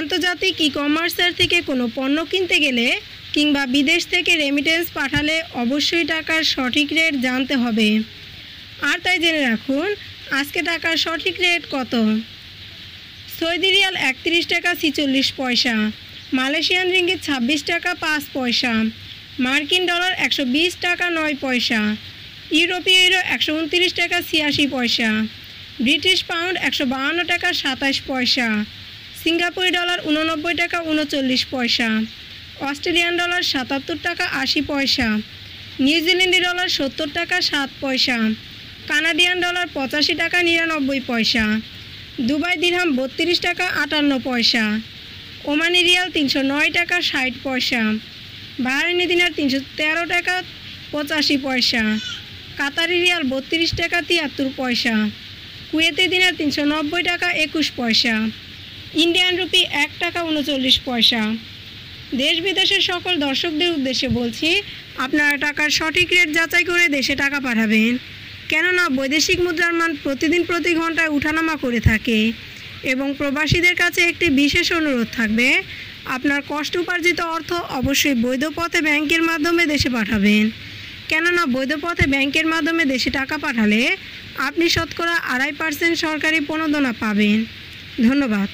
আন্তর্জাতিক ই-কমার্সার থেকে কোনো পণ্য কিনতে গেলে কিংবা বিদেশ থেকে রেমিটেন্স পাঠালে অবশ্যই টাকার সঠিক রেট জানতে হবে। আর তাই জেনে রাখুন আজকে টাকার সঠিক রেট কত। সৌদি রিয়াল ৩১ টাকা ৪৬ পয়সা, মালয়েশিয়ান রিঙ্গিত ২৬ টাকা ৫ পয়সা, মার্কিন ডলার ১২০ টাকা ৯ পয়সা, ইউরোপীয় ইউরো ১২৯ টাকা ৮৬ পয়সা, ব্রিটিশ পাউন্ড ১৫২ টাকা ২৭ পয়সা, সিঙ্গাপুরি ডলার ৮৯ টাকা ৩৯ পয়সা, অস্ট্রেলিয়ান ডলার ৭৭ টাকা ৮০ পয়সা, নিউজিল্যান্ডি ডলার ৭০ টাকা ৭ পয়সা, কানাডিয়ান ডলার ৮৫ টাকা ৯৯ পয়সা, দুবাই দিরহাম ৩২ টাকা ৫৮ পয়সা, ওমানি রিয়াল ৩০৯ টাকা ৬০ পয়সা, বাহরাইনি দিনার ৩১৩ টাকা ৮৫ পয়সা, কাতারি রিয়াল ৩২ টাকা ৭৩ পয়সা, কুয়েতি দিনার ৩৯০ টাকা ২১ পয়সা, ইন্ডিয়ান রুপি ১ টাকা ৩৯ পয়সা। দেশ বিদেশের সকল দর্শকদের উদ্দেশ্যে বলছি, আপনারা টাকার সঠিক রেট যাচাই করে দেশে টাকা পাঠাবেন, কেননা বৈদেশিক মুদ্রার মান প্রতিদিন প্রতি ঘন্টায় উঠানামা করে থাকে। এবং প্রবাসীদের কাছে একটি বিশেষ অনুরোধ থাকবে, আপনার কষ্ট উপার্জিত অর্থ অবশ্যই বৈধ পথে ব্যাংকের মাধ্যমে দেশে পাঠাবেন, কেননা বৈধ পথে ব্যাংকের মাধ্যমে দেশে টাকা পাঠালে আপনি শতকরা ২.৫% সরকারি প্রণোদনা পাবেন। ধন্যবাদ।